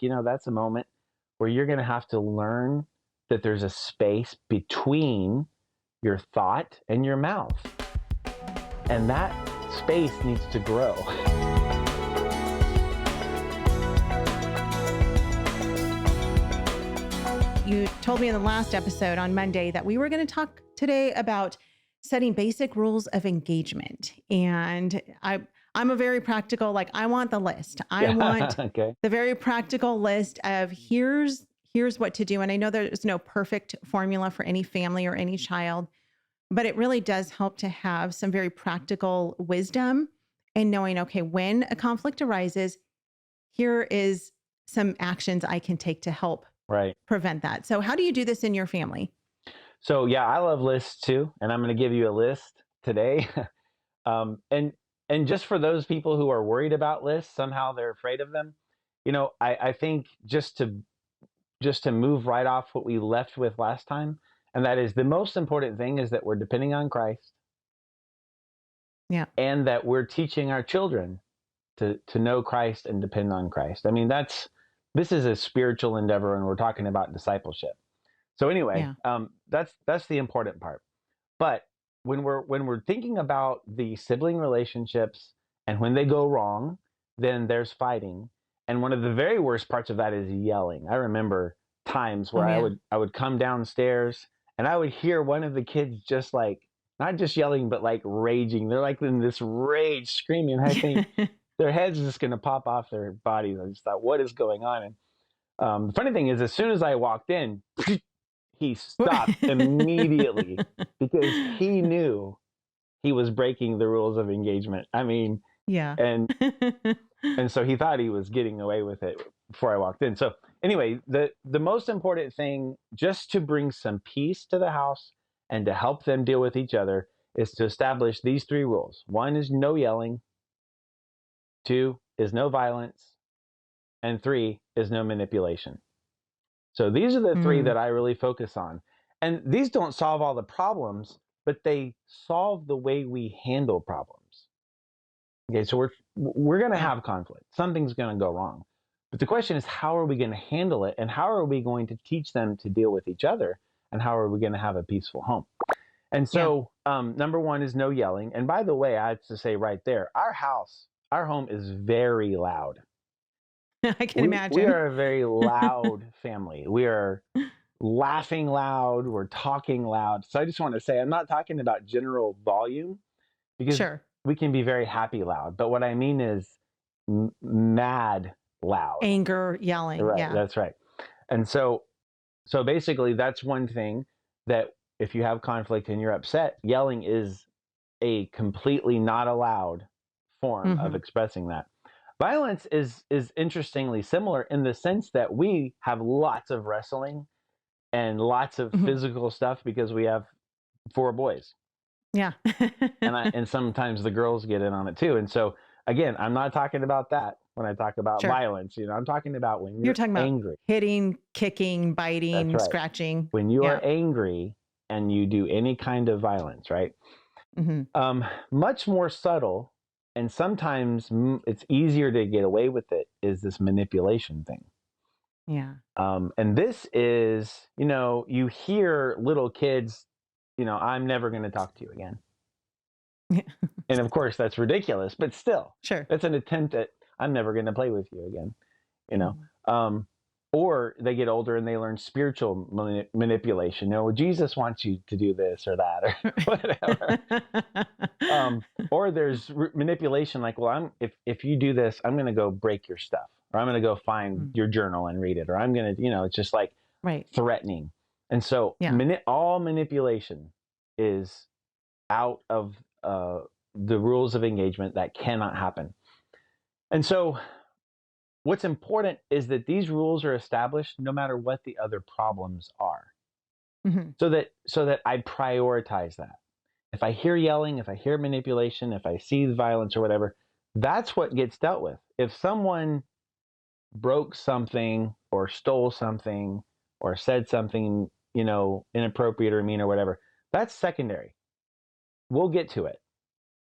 that's a moment where you're going to have to learn that there's a space between your thought and your mouth. And that space needs to grow. You told me in the last episode on Monday that we were going to talk today about setting basic rules of engagement. And I'm a very practical, like I want the list. I want Okay. the very practical list of here's what to do. And I know there's no perfect formula for any family or any child, but it really does help to have some very practical wisdom and knowing, okay, when a conflict arises, here is some actions I can take to help prevent that. So how do you do this in your family? So yeah, I love lists too. And I'm going to give you a list today. And just for those people who are worried about lists, somehow they're afraid of them. I think just to move right off what we left with last time, and that is the most important thing is that we're depending on Christ. Yeah. And that we're teaching our children to know Christ and depend on Christ. I mean, this is a spiritual endeavor, and we're talking about discipleship. So anyway, that's the important part. But when we're thinking about the sibling relationships and when they go wrong, then there's fighting. And one of the very worst parts of that is yelling. I remember times where I would come downstairs and I would hear one of the kids just like, not just yelling, but like raging. They're like in this rage screaming. I think their head's just going to pop off their bodies. I just thought, what is going on? And the funny thing is, as soon as I walked in, he stopped immediately because he knew he was breaking the rules of engagement. I mean, and so he thought he was getting away with it before I walked in. So anyway, the most important thing, just to bring some peace to the house and to help them deal with each other, is to establish these 3 rules. 1 is no yelling. 2 is no violence. And 3 is no manipulation. So these are the 3 that I really focus on. And these don't solve all the problems, but they solve the way we handle problems. Okay, so we're going to have conflict. Something's going to go wrong. But the question is, how are we going to handle it? And how are we going to teach them to deal with each other? And how are we going to have a peaceful home? And so number 1 is no yelling. And by the way, I have to say right there, our home is very loud. I can imagine. We are a very loud family. We are laughing loud. We're talking loud. So I just want to say, I'm not talking about general volume, because we can be very happy loud. But what I mean is mad loud. Anger, yelling. Right, yeah. That's right. And so basically that's one thing, that if you have conflict and you're upset, yelling is a completely not allowed form of expressing that. Violence is interestingly similar in the sense that we have lots of wrestling and lots of physical stuff because we have 4 boys. Yeah. and sometimes the girls get in on it too. And so again, I'm not talking about that when I talk about violence. I'm talking about when you're talking angry. About hitting, kicking, biting, scratching. When you are angry and you do any kind of violence, right? Much more subtle, and sometimes it's easier to get away with it, is this manipulation thing. Yeah. And this is, you hear little kids, I'm never going to talk to you again. And of course that's ridiculous, but still, it's an attempt at, I'm never going to play with you again, or they get older and they learn spiritual manipulation. Jesus wants you to do this or that or whatever. Or there's manipulation like, well, if you do this, I'm going to go break your stuff, or I'm going to go find your journal and read it, or I'm going to, it's just like threatening. And so all manipulation is out of the rules of engagement. That cannot happen. And so what's important is that these rules are established no matter what the other problems are. So that I prioritize that. If I hear yelling, if I hear manipulation, if I see violence or whatever, that's what gets dealt with. If someone broke something or stole something or said something, inappropriate or mean or whatever, that's secondary. We'll get to it.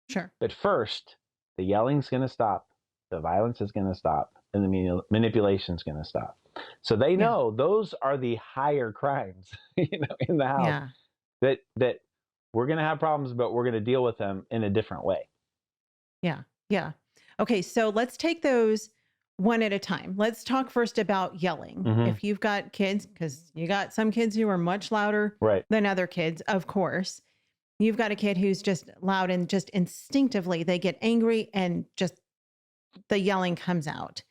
Sure. But first, the yelling's going to stop. The violence is going to stop. and the manipulation is going to stop. So they know those are the higher crimes, in the house that we're going to have problems, but we're going to deal with them in a different way. Yeah. Yeah. Okay. So let's take those one at a time. Let's talk first about yelling. If you've got kids, because you got some kids who are much louder than other kids, of course. You've got a kid who's just loud and just instinctively they get angry and just the yelling comes out.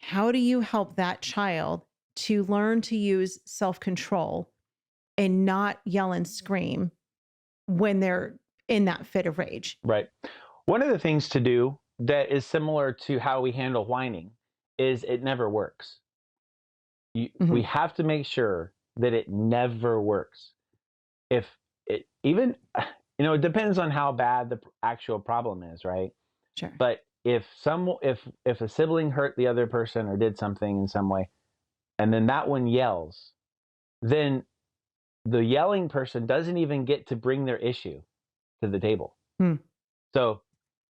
How do you help that child to learn to use self-control and not yell and scream when they're in that fit of rage? Right. One of the things to do that is similar to how we handle whining is it never works. We have to make sure that it never works. If it even, it depends on how bad the actual problem is, right? Sure. But if a sibling hurt the other person or did something in some way, and then that one yells, then the yelling person doesn't even get to bring their issue to the table. So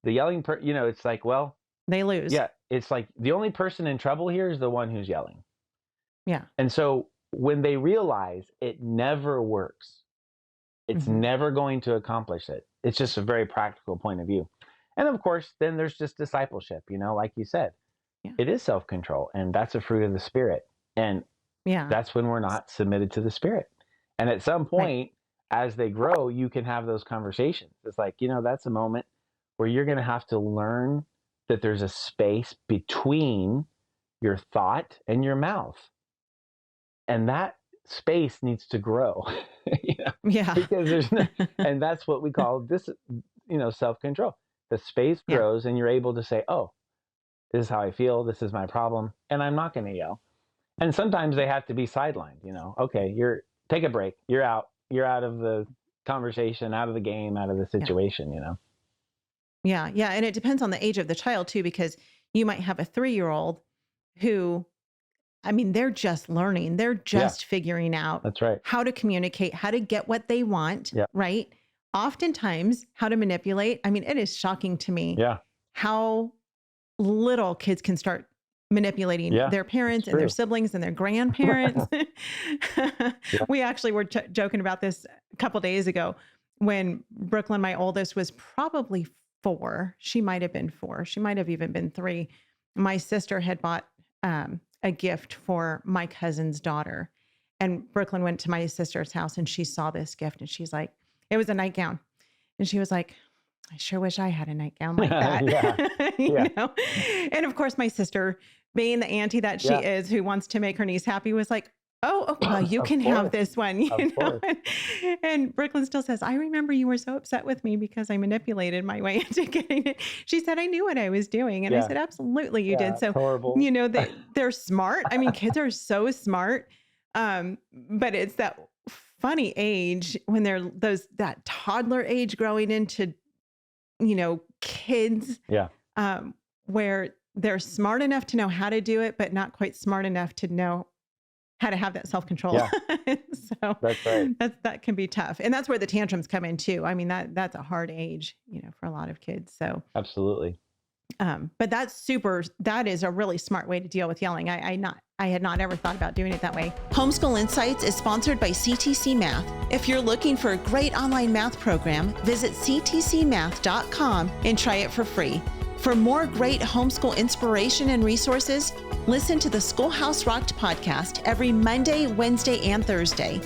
the yelling it's like, well, they lose. Yeah. It's like the only person in trouble here is the one who's yelling. Yeah. And so when they realize it never works, it's never going to accomplish it. It's just a very practical point of view. And of course, then there's just discipleship, like you said, it is self-control, and that's a fruit of the Spirit. And that's when we're not submitted to the Spirit. And at some point, as they grow, you can have those conversations. It's like, that's a moment where you're going to have to learn that there's a space between your thought and your mouth. And that space needs to grow, because there's and that's what we call this, self-control. The space grows and you're able to say, oh, this is how I feel. This is my problem. And I'm not going to yell. And sometimes they have to be sidelined, okay, take a break. You're out of the conversation, out of the game, out of the situation, Yeah. Yeah. And it depends on the age of the child too, because you might have a 3-year-old who, they're just learning. They're just figuring out that's right. how to communicate, how to get what they want, right? Oftentimes how to manipulate. It is shocking to me how little kids can start manipulating their parents and their siblings and their grandparents. We actually were joking about this a couple days ago when Brooklyn, my oldest, was probably 4. She might have been 4. She might have even been 3. My sister had bought a gift for my cousin's daughter. And Brooklyn went to my sister's house and she saw this gift and she's like, it was a nightgown. And she was like, I sure wish I had a nightgown like that. You know? And of course, my sister, being the auntie that she is, who wants to make her niece happy, was like, oh, well, you can have this one, you know? And Brooklyn still says, I remember you were so upset with me because I manipulated my way into getting it. She said, I knew what I was doing. And I said, absolutely, you did. So, horrible. They're smart. Kids are so smart. But it's that funny age when they're that toddler age growing into, kids, where they're smart enough to know how to do it, but not quite smart enough to know how to have that self-control. So that's right. That can be tough. And that's where the tantrums come in too. That's a hard age, for a lot of kids. So absolutely. But that is a really smart way to deal with yelling. I had not ever thought about doing it that way. Homeschool Insights is sponsored by CTC Math. If you're looking for a great online math program, visit ctcmath.com and try it for free. For more great homeschool inspiration and resources, listen to the Schoolhouse Rocked podcast every Monday, Wednesday, and Thursday.